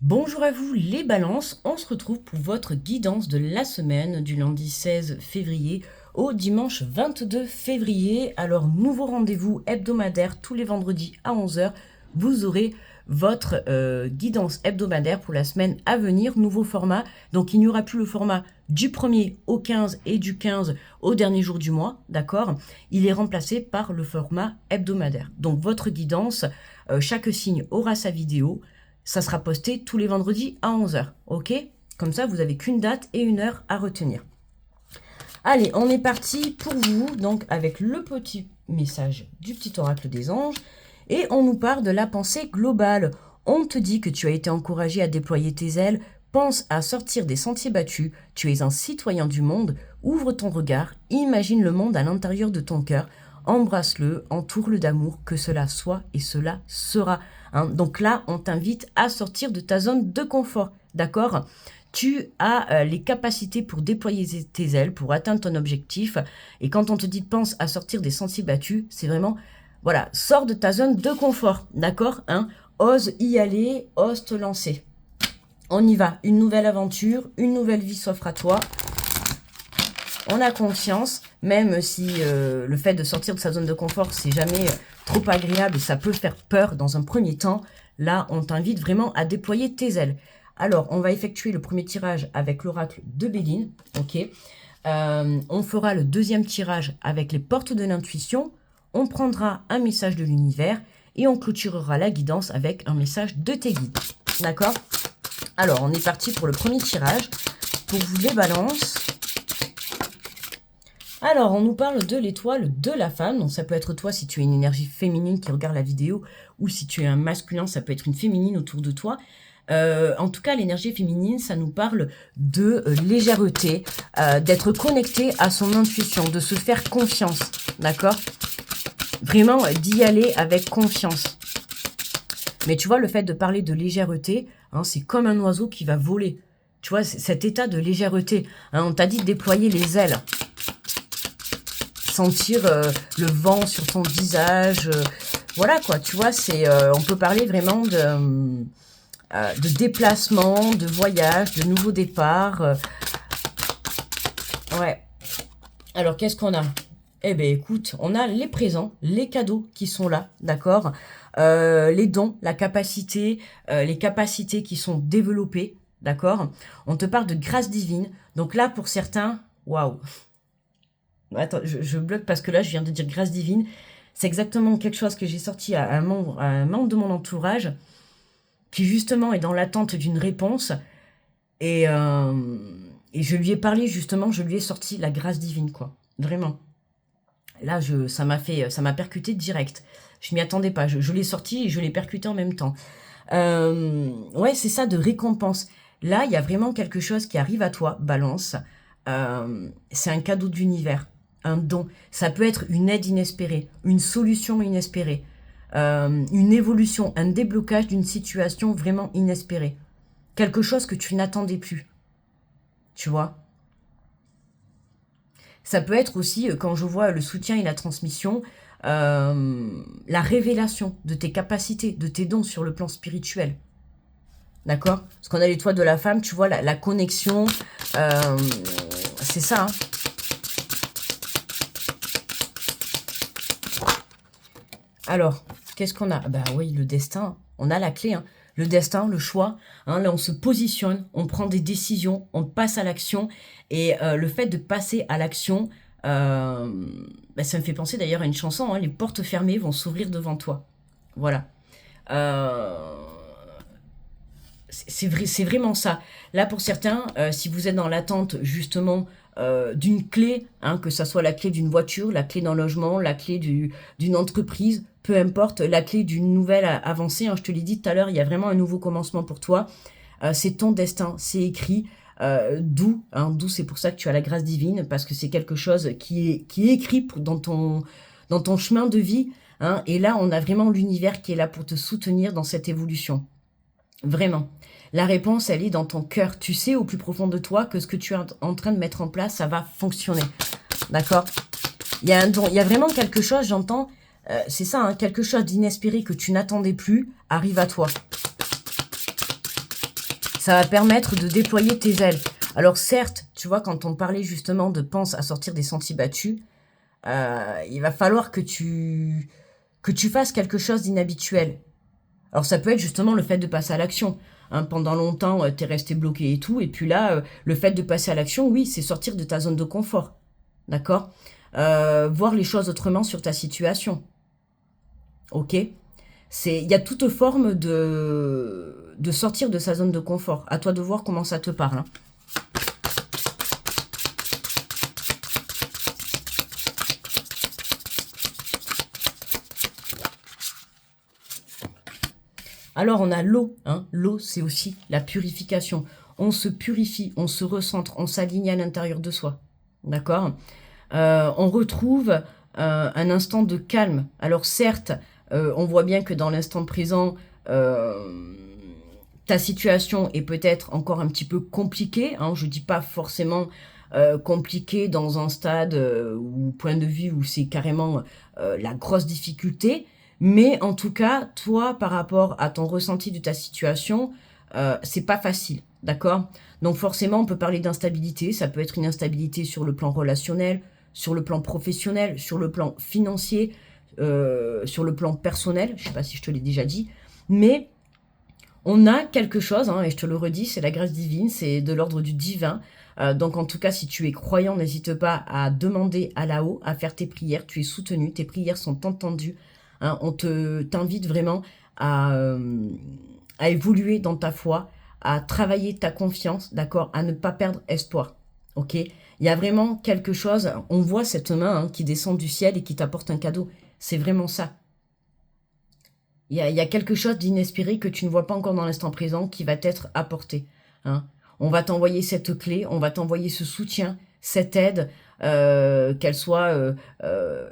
Bonjour à vous les balances, on se retrouve pour votre guidance de la semaine du lundi 16 février au dimanche 22 février. Alors nouveau rendez-vous hebdomadaire tous les vendredis à 11 heures. Vous aurez votre guidance hebdomadaire pour la semaine à venir, nouveau format. Donc il n'y aura plus le format du 1er au 15 et du 15 au dernier jour du mois, d'accord? Il est remplacé par le format hebdomadaire. Donc votre guidance, chaque signe aura sa vidéo. Ça sera posté tous les vendredis à 11 heures, ok? Comme ça, vous n'avez qu'une date et une heure à retenir. Allez, on est parti pour vous, donc avec le petit message du petit oracle des anges. Et on nous parle de la pensée globale. On te dit que tu as été encouragé à déployer tes ailes. Pense à sortir des sentiers battus. Tu es un citoyen du monde. Ouvre ton regard. Imagine le monde à l'intérieur de ton cœur. Embrasse-le, entoure-le d'amour, que cela soit et cela sera. Hein. Donc là, on t'invite à sortir de ta zone de confort, d'accord? Tu as les capacités pour déployer tes ailes, pour atteindre ton objectif. Et quand on te dit pense à sortir des sentiers battus, c'est vraiment, voilà, sors de ta zone de confort, d'accord, hein? Ose y aller, ose te lancer. On y va, une nouvelle aventure, une nouvelle vie s'offre à toi. On a confiance, même si le fait de sortir de sa zone de confort, c'est jamais trop agréable et ça peut faire peur dans un premier temps. Là, on t'invite vraiment à déployer tes ailes. Alors, on va effectuer le premier tirage avec l'oracle de Béline, ok. On fera le deuxième tirage avec les portes de l'intuition. On prendra un message de l'univers et on clôturera la guidance avec un message de tes guides. D'accord? Alors, on est parti pour le premier tirage. Pour vous les balances. Alors, on nous parle de l'étoile de la femme. Donc, ça peut être toi si tu es une énergie féminine qui regarde la vidéo, ou si tu es un masculin, ça peut être une féminine autour de toi. En tout cas, l'énergie féminine, ça nous parle de légèreté, d'être connecté à son intuition, de se faire confiance, d'accord? Vraiment, d'y aller avec confiance. Mais tu vois, le fait de parler de légèreté, hein, c'est comme un oiseau qui va voler. Tu vois, cet état de légèreté. Hein, on t'a dit de déployer les ailes. Sentir le vent sur ton visage. Voilà quoi, tu vois, c'est on peut parler vraiment de déplacement, de voyage, de nouveaux départs. Ouais. Alors, qu'est-ce qu'on a? Eh bien, écoute, on a les présents, les cadeaux qui sont là, d'accord? Les dons, la capacité, les capacités qui sont développées, d'accord? On te parle de grâce divine. Donc là, pour certains, waouh! Attends, je bloque parce que là, je viens de dire grâce divine. C'est exactement quelque chose que j'ai sorti à un membre de mon entourage qui, justement, est dans l'attente d'une réponse. Et je lui ai parlé, justement, je lui ai sorti la grâce divine, quoi. Vraiment. Là, ça m'a percuté direct. Je m'y attendais pas. Je l'ai sorti et je l'ai percuté en même temps. Ouais, c'est ça, de récompense. Là, il y a vraiment quelque chose qui arrive à toi, Balance. C'est un cadeau de l'univers, un don. Ça peut être une aide inespérée, une solution inespérée, une évolution, un déblocage d'une situation vraiment inespérée. Quelque chose que tu n'attendais plus. Tu vois? Ça peut être aussi, quand je vois le soutien et la transmission, la révélation de tes capacités, de tes dons sur le plan spirituel. D'accord? Parce qu'on a l'étoile de la femme, tu vois, la connexion, c'est ça, hein. Alors, qu'est-ce qu'on a? Bah oui, le destin, on a la clé, hein. Le destin, le choix, hein, là on se positionne, on prend des décisions, on passe à l'action. Et le fait de passer à l'action, bah, ça me fait penser d'ailleurs à une chanson, hein, les portes fermées vont s'ouvrir devant toi. Voilà. C'est vraiment ça. Là, pour certains, si vous êtes dans l'attente justement d'une clé, hein, que ça soit la clé d'une voiture, la clé d'un logement, la clé d'une entreprise, peu importe, la clé d'une nouvelle avancée, hein, je te l'ai dit tout à l'heure, il y a vraiment un nouveau commencement pour toi. C'est ton destin, c'est écrit. D'où, hein, d'où c'est pour ça que tu as la grâce divine, parce que c'est quelque chose qui est écrit dans ton chemin de vie. Hein, et là, on a vraiment l'univers qui est là pour te soutenir dans cette évolution. Vraiment. La réponse, elle est dans ton cœur. Tu sais au plus profond de toi que ce que tu es en train de mettre en place, ça va fonctionner. D'accord? Il y a un don, il y a vraiment quelque chose, j'entends, c'est ça, hein, quelque chose d'inespéré que tu n'attendais plus, arrive à toi. Ça va permettre de déployer tes ailes. Alors certes, tu vois, quand on parlait justement de pense à sortir des sentiers battus, il va falloir que tu fasses quelque chose d'inhabituel. Alors ça peut être justement le fait de passer à l'action. Hein, pendant longtemps, t'es resté bloqué et tout. Et puis là, le fait de passer à l'action, oui, c'est sortir de ta zone de confort. D'accord? Voir les choses autrement sur ta situation. Ok? Il y a toute forme de sortir de sa zone de confort. À toi de voir comment ça te parle. Hein. Alors, on a l'eau. Hein. L'eau, c'est aussi la purification. On se purifie, on se recentre, on s'aligne à l'intérieur de soi. D'accord? On retrouve un instant de calme. Alors, certes, on voit bien que dans l'instant présent, ta situation est peut-être encore un petit peu compliquée. Hein. Je ne dis pas forcément compliquée dans un stade ou point de vue où c'est carrément la grosse difficulté. Mais en tout cas, toi, par rapport à ton ressenti de ta situation, c'est pas facile, d'accord? Donc forcément, on peut parler d'instabilité. Ça peut être une instabilité sur le plan relationnel, sur le plan professionnel, sur le plan financier, sur le plan personnel. Je sais pas si je te l'ai déjà dit. Mais on a quelque chose, hein, et je te le redis, c'est la grâce divine, c'est de l'ordre du divin. Donc en tout cas, si tu es croyant, n'hésite pas à demander à là-haut, à faire tes prières. Tu es soutenu, tes prières sont entendues. Hein, on t'invite vraiment à évoluer dans ta foi, à travailler ta confiance, d'accord, à ne pas perdre espoir. Ok? Il y a vraiment quelque chose, on voit cette main hein, qui descend du ciel et qui t'apporte un cadeau. C'est vraiment ça. Il y a quelque chose d'inespéré que tu ne vois pas encore dans l'instant présent qui va t'être apporté. Hein. On va t'envoyer cette clé, on va t'envoyer ce soutien, cette aide, qu'elle soit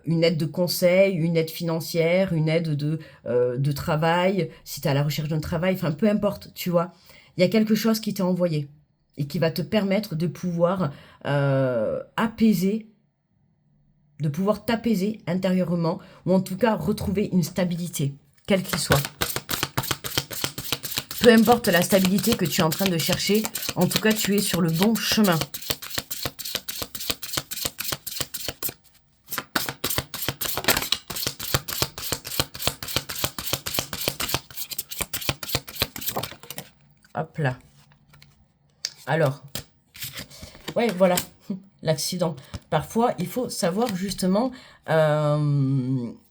une aide de conseil, une aide financière, une aide de travail, si tu es à la recherche d'un travail, enfin peu importe, tu vois. Il y a quelque chose qui t'est envoyé et qui va te permettre de pouvoir apaiser, de pouvoir t'apaiser intérieurement ou en tout cas retrouver une stabilité, quelle qu'il soit. Peu importe la stabilité que tu es en train de chercher, en tout cas, tu es sur le bon chemin. Hop là. Alors, ouais, voilà, l'accident. Parfois, il faut savoir justement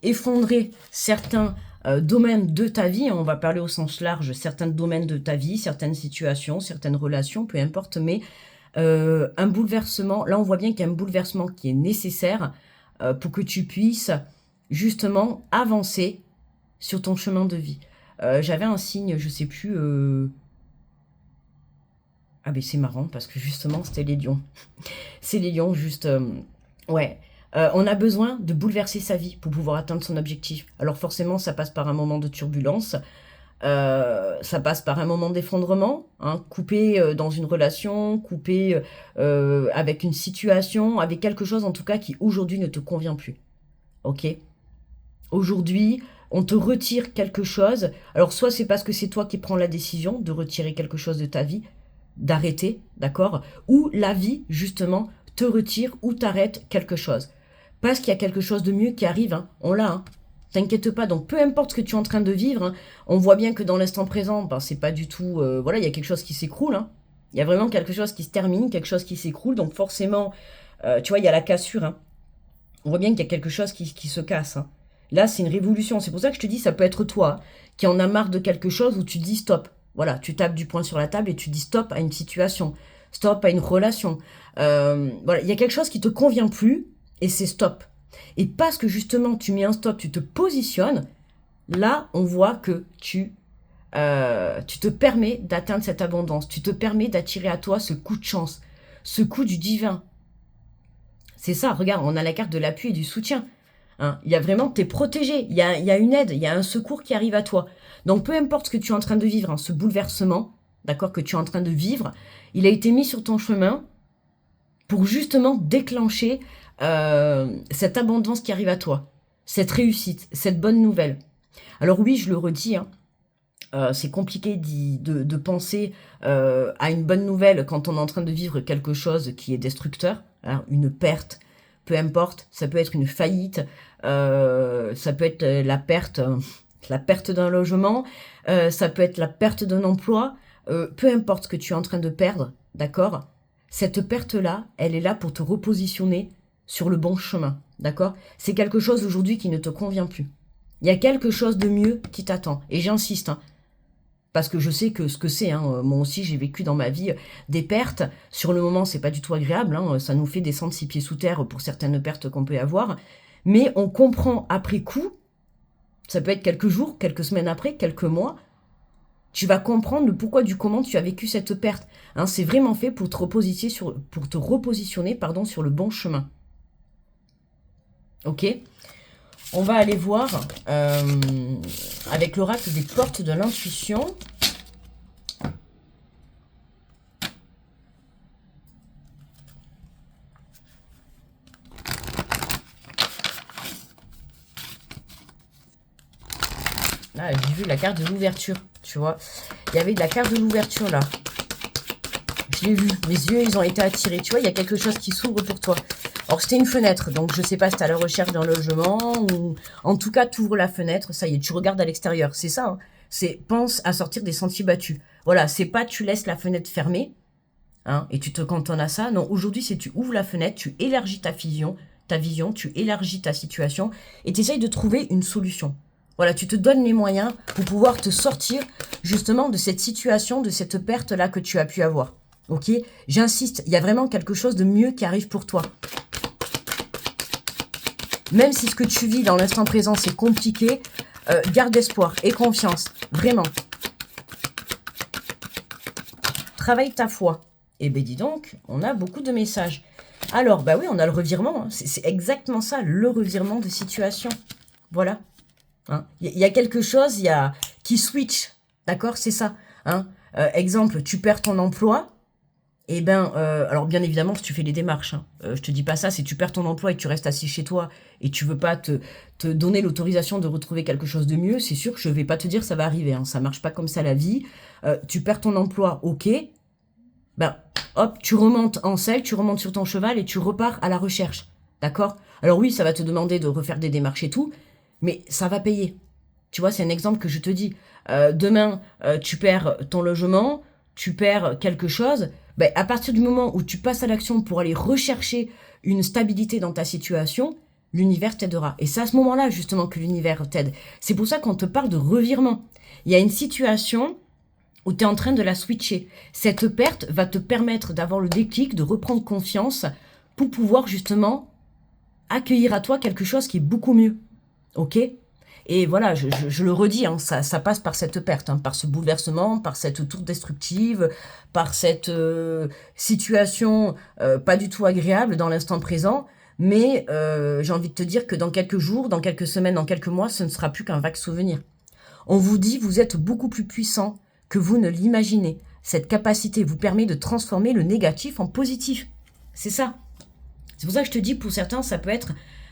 effondrer certains domaines de ta vie. On va parler au sens large, certains domaines de ta vie, certaines situations, certaines relations, peu importe, mais un bouleversement, là on voit bien qu'il y a un bouleversement qui est nécessaire pour que tu puisses justement avancer sur ton chemin de vie. J'avais un signe, je sais plus... Ah ben c'est marrant parce que justement c'était les lions. C'est les lions juste... ouais. On a besoin de bouleverser sa vie pour pouvoir atteindre son objectif. Alors forcément ça passe par un moment de turbulence. Ça passe par un moment d'effondrement, hein, coupé dans une relation, coupé avec une situation, avec quelque chose en tout cas qui aujourd'hui ne te convient plus. Ok? Aujourd'hui, on te retire quelque chose. Alors soit c'est parce que c'est toi qui prends la décision de retirer quelque chose de ta vie, d'arrêter, d'accord? Ou la vie, justement, te retire ou t'arrête quelque chose. Parce qu'il y a quelque chose de mieux qui arrive, hein. On l'a, hein. T'inquiète pas, donc peu importe ce que tu es en train de vivre, hein, on voit bien que dans l'instant présent, ben, c'est pas du tout... voilà, il y a quelque chose qui s'écroule, hein. Il y a vraiment quelque chose qui se termine, quelque chose qui s'écroule, donc forcément, tu vois, il y a la cassure, hein. On voit bien qu'il y a quelque chose qui se casse, hein. Là, c'est une révolution, c'est pour ça que je te dis, ça peut être toi, qui en a marre de quelque chose où tu dis stop. Voilà, tu tapes du poing sur la table et tu dis stop à une situation, stop à une relation. Voilà, il y a quelque chose qui te convient plus et c'est stop. Et parce que justement tu mets un stop, tu te positionnes, là on voit que tu te permets d'atteindre cette abondance, tu te permets d'attirer à toi ce coup de chance, ce coup du divin. C'est ça, regarde, on a la carte de l'appui et du soutien. Hein, il y a vraiment, t'es protégé, il y a une aide, il y a un secours qui arrive à toi. Donc peu importe ce que tu es en train de vivre, hein, ce bouleversement, d'accord, que tu es en train de vivre, il a été mis sur ton chemin pour justement déclencher cette abondance qui arrive à toi, cette réussite, cette bonne nouvelle. Alors oui, je le redis, hein, C'est compliqué de penser à une bonne nouvelle quand on est en train de vivre quelque chose qui est destructeur, hein, une perte, peu importe, ça peut être une faillite, ça peut être la perte d'un logement, ça peut être la perte d'un emploi, peu importe ce que tu es en train de perdre, d'accord? Cette perte-là, elle est là pour te repositionner sur le bon chemin, d'accord? C'est quelque chose aujourd'hui qui ne te convient plus. Il y a quelque chose de mieux qui t'attend. Et j'insiste, hein, parce que je sais que ce que c'est, hein, moi aussi j'ai vécu dans ma vie des pertes. Sur le moment, c'est pas du tout agréable, hein, ça nous fait descendre 6 pieds sous terre pour certaines pertes qu'on peut avoir. Mais on comprend après coup, ça peut être quelques jours, quelques semaines après, quelques mois, tu vas comprendre le pourquoi du comment tu as vécu cette perte. Hein, c'est vraiment fait pour te repositionner pardon, sur le bon chemin. Ok? On va aller voir avec l'oracle des portes de l'intuition. Là, j'ai vu la carte de l'ouverture, tu vois. Il y avait de la carte de l'ouverture, là. Je l'ai vu. Mes yeux, ils ont été attirés. Tu vois, il y a quelque chose qui s'ouvre pour toi. Alors, c'était une fenêtre. Donc, je sais pas si tu es à la recherche d'un logement ou... En tout cas, tu ouvres la fenêtre. Ça y est, tu regardes à l'extérieur. C'est ça, hein. C'est pense à sortir des sentiers battus. Voilà, c'est pas tu laisses la fenêtre fermée, hein, et tu te cantonnes à ça. Non, aujourd'hui, c'est tu ouvres la fenêtre, tu élargis ta vision, tu élargis ta situation et tu essayes de trouver une solution. Voilà, tu te donnes les moyens pour pouvoir te sortir justement de cette situation, de cette perte-là que tu as pu avoir. Ok? J'insiste, il y a vraiment quelque chose de mieux qui arrive pour toi. Même si ce que tu vis dans l'instant présent, c'est compliqué, garde espoir et confiance. Vraiment. Travaille ta foi. Eh bien, dis donc, on a beaucoup de messages. Alors, bah oui, on a le revirement. Hein. C'est exactement ça, le revirement de situation. Voilà. Hein. Y a quelque chose qui switch, d'accord, c'est ça. Hein. Exemple, tu perds ton emploi, et ben, alors bien évidemment, si tu fais les démarches, hein, je te dis pas ça, si tu perds ton emploi et que tu restes assis chez toi et tu veux pas te donner l'autorisation de retrouver quelque chose de mieux, c'est sûr que je vais pas te dire ça va arriver, hein, ça marche pas comme ça la vie. Tu perds ton emploi, ok, ben hop, tu remontes en selle, tu remontes sur ton cheval et tu repars à la recherche, d'accord? Alors oui, ça va te demander de refaire des démarches et tout, mais ça va payer. Tu vois, c'est un exemple que je te dis. Demain, tu perds ton logement, tu perds quelque chose. Ben, à partir du moment où tu passes à l'action pour aller rechercher une stabilité dans ta situation, l'univers t'aidera. Et c'est à ce moment-là, justement, que l'univers t'aide. C'est pour ça qu'on te parle de revirement. Il y a une situation où tu es en train de la switcher. Cette perte va te permettre d'avoir le déclic, de reprendre confiance pour pouvoir, justement, accueillir à toi quelque chose qui est beaucoup mieux. Ok? Et voilà, je le redis, hein, ça passe par cette perte, hein, par ce bouleversement, par cette tour destructive, par cette situation pas du tout agréable dans l'instant présent. Mais j'ai envie de te dire que dans quelques jours, dans quelques semaines, dans quelques mois, ce ne sera plus qu'un vague souvenir. On vous dit, vous êtes beaucoup plus puissant que vous ne l'imaginez. Cette capacité vous permet de transformer le négatif en positif. C'est ça. C'est pour ça que je te dis, pour certains, ça peut être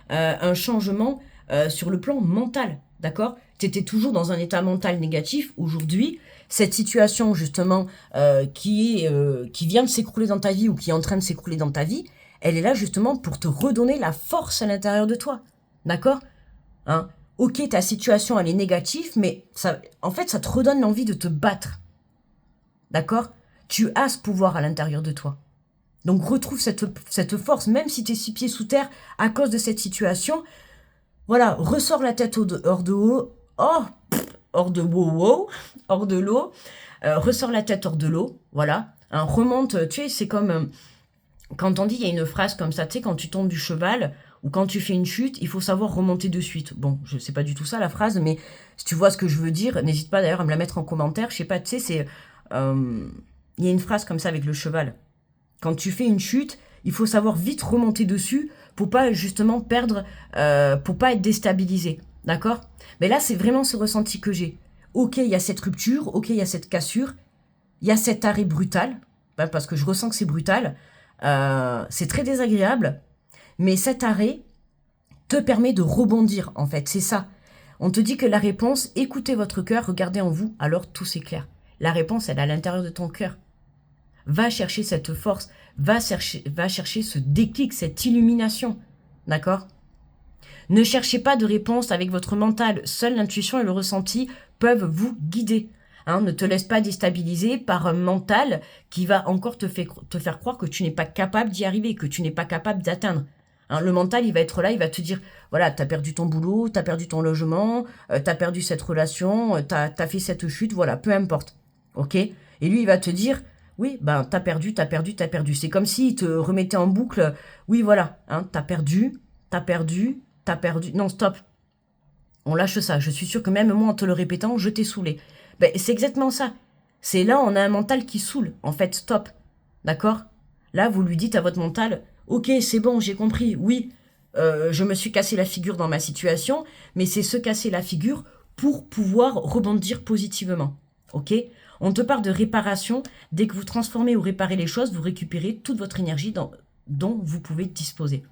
un changement sur le plan mental, d'accord? Tu étais toujours dans un état mental négatif. Aujourd'hui, cette situation, justement, qui vient de s'écrouler dans ta vie ou qui est en train de s'écrouler dans ta vie, elle est là, justement, pour te redonner la force à l'intérieur de toi, d'accord? Hein? Ok, ta situation, elle est négative, mais ça, en fait, ça te redonne l'envie de te battre, d'accord? Tu as ce pouvoir à l'intérieur de toi. Donc retrouve cette force, même si tu es 6 pieds sous terre à cause de cette situation. Voilà, ressors la tête hors de l'eau, hors de l'eau, ressors la tête hors de l'eau, voilà. Hein, remonte, tu sais, c'est comme quand on dit, il y a une phrase comme ça, tu sais, quand tu tombes du cheval ou quand tu fais une chute, il faut savoir remonter de suite. Bon, je sais pas du tout ça la phrase, mais si tu vois ce que je veux dire, n'hésite pas d'ailleurs à me la mettre en commentaire. Je sais pas, tu sais, c'est il y a une phrase comme ça avec le cheval. Quand tu fais une chute, il faut savoir vite remonter dessus pour pas justement perdre, pour pas être déstabilisé, d'accord? Mais là, c'est vraiment ce ressenti que j'ai. Ok, il y a cette rupture, ok, il y a cette cassure, il y a cet arrêt brutal, parce que je ressens que c'est brutal, c'est très désagréable, mais cet arrêt te permet de rebondir, en fait, c'est ça. On te dit que la réponse, écoutez votre cœur, regardez en vous, alors tout s'éclaire. La réponse, elle est à l'intérieur de ton cœur. Va chercher cette force, va chercher ce déclic, cette illumination. D'accord? Ne cherchez pas de réponse avec votre mental. Seule l'intuition et le ressenti peuvent vous guider. Hein, ne te laisse pas déstabiliser par un mental qui va encore te faire croire que tu n'es pas capable d'y arriver, que tu n'es pas capable d'atteindre. Hein, le mental, il va être là, il va te dire, voilà, t'as perdu ton boulot, t'as perdu ton logement, t'as perdu cette relation, t'as fait cette chute, voilà, peu importe. Ok? Et lui, il va te dire, oui, ben, t'as perdu. C'est comme s'il te remettait en boucle, oui, voilà, hein, t'as perdu. Non, stop. On lâche ça. Je suis sûre que même moi, en te le répétant, je t'ai saoulé. Ben, c'est exactement ça. C'est là, on a un mental qui saoule. En fait, stop. D'accord? Là, vous lui dites à votre mental, ok, c'est bon, j'ai compris. Oui, je me suis cassé la figure dans ma situation, mais c'est se casser la figure pour pouvoir rebondir positivement. Ok? On te parle de réparation. Dès que vous transformez ou réparez les choses, vous récupérez toute votre énergie dont vous pouvez disposer.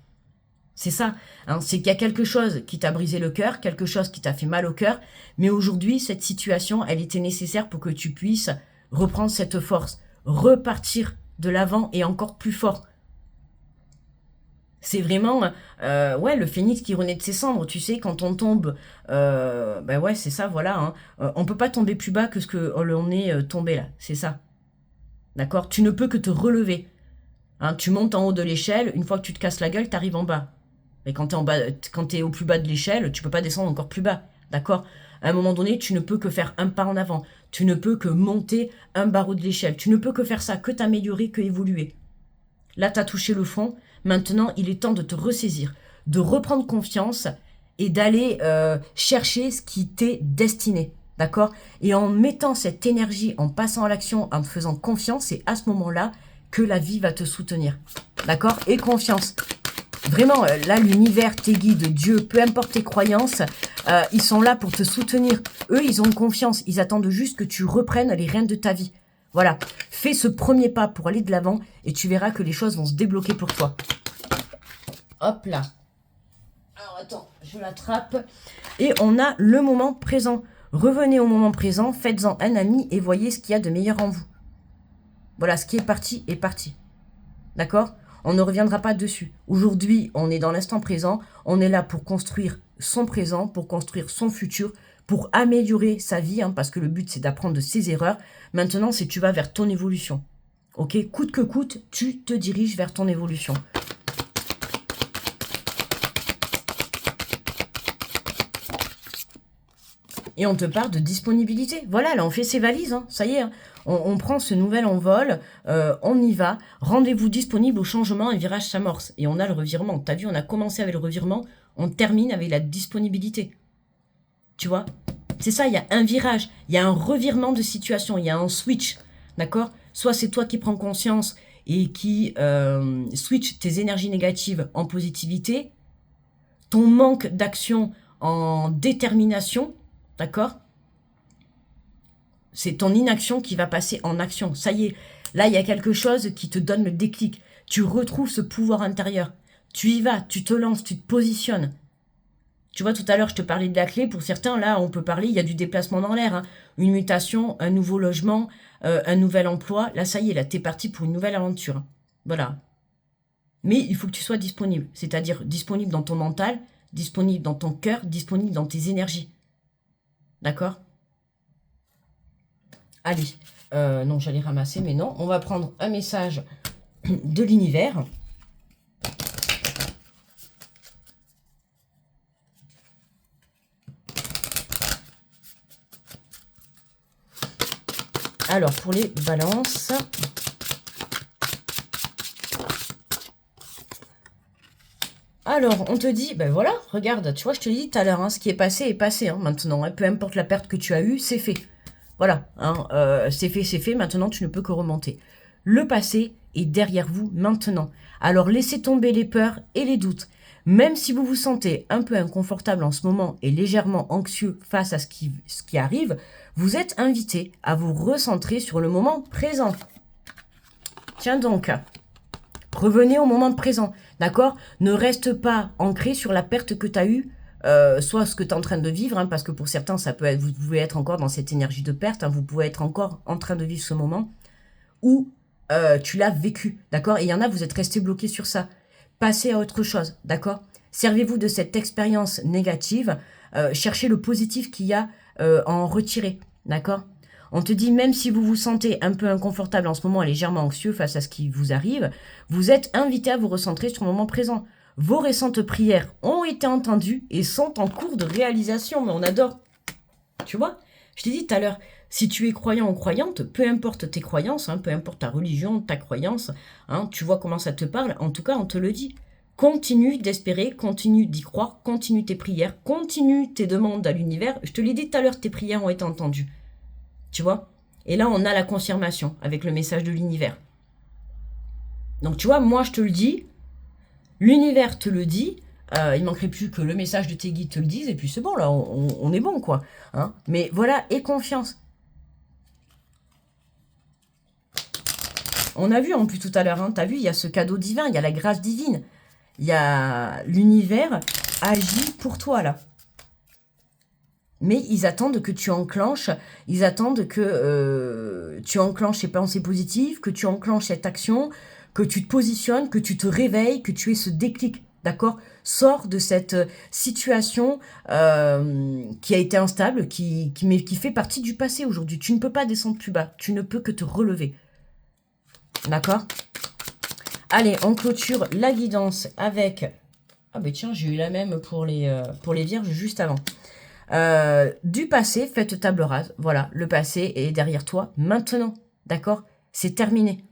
C'est ça, hein, c'est qu'il y a quelque chose qui t'a brisé le cœur, quelque chose qui t'a fait mal au cœur, mais aujourd'hui, cette situation, elle était nécessaire pour que tu puisses reprendre cette force, repartir de l'avant et encore plus fort. C'est vraiment, ouais, le phénix qui renaît de ses cendres, tu sais, quand on tombe, ben ouais, c'est ça, voilà, hein, on peut pas tomber plus bas que ce que l'on est tombé là, c'est ça, d'accord? Tu ne peux que te relever, hein, tu montes en haut de l'échelle, une fois que tu te casses la gueule, t'arrives en bas. Mais quand t'es en bas, quand t'es au plus bas de l'échelle, tu peux pas descendre encore plus bas, d'accord? À un moment donné, tu ne peux que faire un pas en avant. Tu ne peux que monter un barreau de l'échelle. Tu ne peux que faire ça, que t'améliorer, que évoluer. Là, t'as touché le fond. Maintenant, il est temps de te ressaisir, de reprendre confiance et d'aller chercher ce qui t'est destiné, d'accord? Et en mettant cette énergie, en passant à l'action, en te faisant confiance, c'est à ce moment-là que la vie va te soutenir, d'accord? Et confiance. Vraiment, là, l'univers, tes guides, Dieu, peu importe tes croyances, ils sont là pour te soutenir. Eux, ils ont confiance. Ils attendent juste que tu reprennes les rênes de ta vie. Voilà. Fais ce premier pas pour aller de l'avant et tu verras que les choses vont se débloquer pour toi. Hop là. Alors, attends, je l'attrape. Et on a le moment présent. Revenez au moment présent, faites-en un ami et voyez ce qu'il y a de meilleur en vous. Voilà, ce qui est parti est parti. D'accord ? On ne reviendra pas dessus. Aujourd'hui, on est dans l'instant présent. On est là pour construire son présent, pour construire son futur, pour améliorer sa vie, hein, parce que le but, c'est d'apprendre de ses erreurs. Maintenant, c'est tu vas vers ton évolution. Ok ? Coûte que coûte, tu te diriges vers ton évolution. Et on te parle de disponibilité. Voilà, là, on fait ses valises. Hein. Ça y est, hein. On prend ce nouvel envol, on y va. Rendez-vous disponible au changement, un virage s'amorce. Et on a le revirement. T'as vu, on a commencé avec le revirement, on termine avec la disponibilité. Tu vois? C'est ça, il y a un virage, il y a un revirement de situation, il y a un switch. D'accord? Soit c'est toi qui prends conscience et qui switch tes énergies négatives en positivité, ton manque d'action en détermination. D'accord? C'est ton inaction qui va passer en action. Ça y est, là, il y a quelque chose qui te donne le déclic. Tu retrouves ce pouvoir intérieur. Tu y vas, tu te lances, tu te positionnes. Tu vois, tout à l'heure, je te parlais de la clé. Pour certains, là, on peut parler, il y a du déplacement dans l'air. Hein. Une mutation, un nouveau logement, un nouvel emploi. Là, ça y est, là, t'es parti pour une nouvelle aventure. Voilà. Mais il faut que tu sois disponible. C'est-à-dire disponible dans ton mental, disponible dans ton cœur, disponible dans tes énergies. D'accord ? Allez, non, j'allais ramasser, mais non. On va prendre un message de l'univers. Alors, pour les balances. Alors, on te dit, ben voilà, regarde, tu vois, je te l'ai dit tout à l'heure, hein, ce qui est passé hein, maintenant. Hein, peu importe la perte que tu as eue, c'est fait. Voilà, hein, c'est fait, maintenant tu ne peux que remonter. Le passé est derrière vous maintenant. Alors laissez tomber les peurs et les doutes. Même si vous vous sentez un peu inconfortable en ce moment et légèrement anxieux face à ce qui arrive, vous êtes invité à vous recentrer sur le moment présent. Tiens donc, revenez au moment présent, d'accord? Ne reste pas ancré sur la perte que tu as eue soit ce que tu es en train de vivre, hein, parce que pour certains, ça peut être, vous pouvez être encore dans cette énergie de perte, hein, vous pouvez être encore en train de vivre ce moment, ou tu l'as vécu, d'accord? Et il y en a, vous êtes resté bloqué sur ça. Passez à autre chose, d'accord? Servez-vous de cette expérience négative, cherchez le positif qu'il y a à en retirer, d'accord? On te dit, même si vous vous sentez un peu inconfortable en ce moment, légèrement anxieux face à ce qui vous arrive, vous êtes invité à vous recentrer sur le moment présent. Vos récentes prières ont été entendues et sont en cours de réalisation, mais on adore. Tu vois? Je t'ai dit tout à l'heure, si tu es croyant ou croyante, peu importe tes croyances, hein, peu importe ta religion, ta croyance, hein, tu vois comment ça te parle, en tout cas, on te le dit. Continue d'espérer, continue d'y croire, continue tes prières, continue tes demandes à l'univers. Je te l'ai dit tout à l'heure, tes prières ont été entendues. Tu vois? Et là, on a la confirmation avec le message de l'univers. Donc, tu vois, moi, je te le dis, l'univers te le dit, il manquerait plus que le message de tes guides te le dise, et puis c'est bon, là, on est bon, quoi. Hein, mais voilà, aie confiance. On a vu en plus tout à l'heure, hein, t'as vu, il y a ce cadeau divin, il y a la grâce divine. Il y a l'univers agit pour toi, là. Mais ils attendent que tu enclenches, ils attendent que tu enclenches ces pensées positives, que tu enclenches cette action, que tu te positionnes, que tu te réveilles, que tu aies ce déclic, d'accord? Sors de cette situation qui a été instable, qui fait partie du passé aujourd'hui. Tu ne peux pas descendre plus bas, tu ne peux que te relever, d'accord? Allez, on clôture la guidance avec... Ah ben tiens, j'ai eu la même pour les vierges juste avant. Du passé, faites table rase. Voilà, le passé est derrière toi maintenant. D'accord? C'est terminé.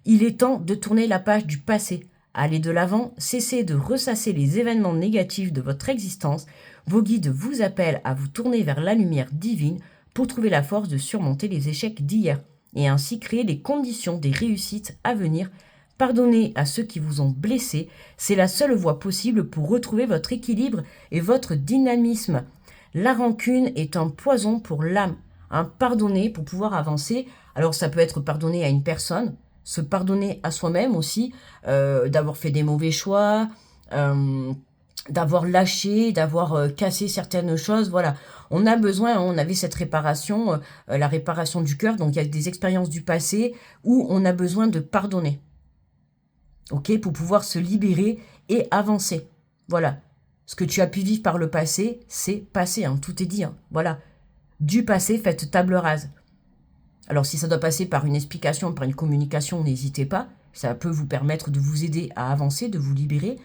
Il est temps de tourner la page du passé. Allez de l'avant, cessez de ressasser les événements négatifs de votre existence. Vos guides vous appellent à vous tourner vers la lumière divine pour trouver la force de surmonter les échecs d'hier et ainsi créer les conditions des réussites à venir. Pardonnez à ceux qui vous ont blessé. C'est la seule voie possible pour retrouver votre équilibre et votre dynamisme. La rancune est un poison pour l'âme. Pardonner pour pouvoir avancer. Alors ça peut être pardonner à une personne, se pardonner à soi-même aussi, d'avoir fait des mauvais choix, d'avoir lâché, d'avoir cassé certaines choses. Voilà, on a besoin, on avait cette réparation, la réparation du cœur. Donc il y a des expériences du passé où on a besoin de pardonner. Ok, pour pouvoir se libérer et avancer. Voilà. Ce que tu as pu vivre par le passé, c'est passé, hein, tout est dit. Hein, voilà. Du passé, faites table rase. Alors, si ça doit passer par une explication, par une communication, n'hésitez pas. Ça peut vous permettre de vous aider à avancer, de vous libérer.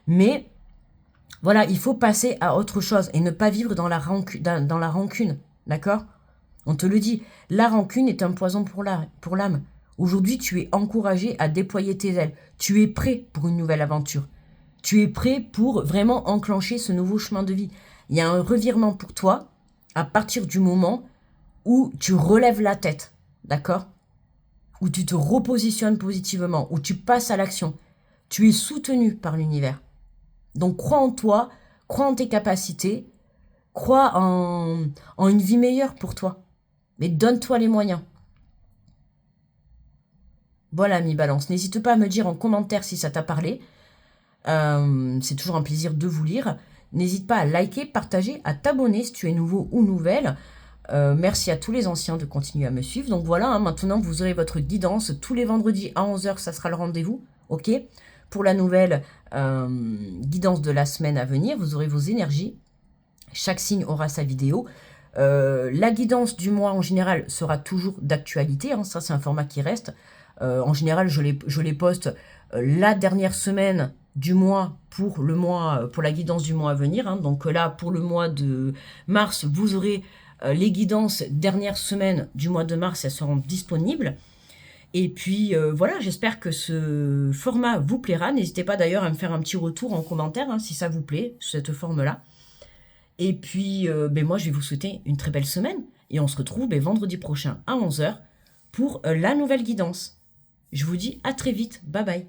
Mais, voilà, il faut passer à autre chose et ne pas vivre dans la rancune. D'accord? On te le dit. La rancune est un poison pour l'âme. Aujourd'hui, tu es encouragé à déployer tes ailes. Tu es prêt pour une nouvelle aventure. Tu es prêt pour vraiment enclencher ce nouveau chemin de vie. Il y a un revirement pour toi à partir du moment où tu relèves la tête, d'accord? Où tu te repositionnes positivement, où tu passes à l'action. Tu es soutenu par l'univers. Donc crois en toi, crois en tes capacités, crois en une vie meilleure pour toi. Mais donne-toi les moyens. Voilà, mi Balance. N'hésite pas à me dire en commentaire si ça t'a parlé. C'est toujours un plaisir de vous lire. N'hésite pas à liker, partager, à t'abonner si tu es nouveau ou nouvelle. Merci à tous les anciens de continuer à me suivre. Donc voilà, hein, maintenant vous aurez votre guidance tous les vendredis à 11h, ça sera le rendez-vous. Ok? Pour la nouvelle guidance de la semaine à venir, vous aurez vos énergies. Chaque signe aura sa vidéo. La guidance du mois en général sera toujours d'actualité. Hein, ça, c'est un format qui reste. En général, je les poste la dernière semaine du mois pour la guidance du mois à venir. Hein. Donc là, pour le mois de mars, vous aurez les guidances dernière semaine du mois de mars, elles seront disponibles. Et puis voilà, j'espère que ce format vous plaira. N'hésitez pas d'ailleurs à me faire un petit retour en commentaire hein, si ça vous plaît, cette forme-là. Et puis moi, je vais vous souhaiter une très belle semaine. Et on se retrouve vendredi prochain à 11h pour la nouvelle guidance. Je vous dis à très vite. Bye bye.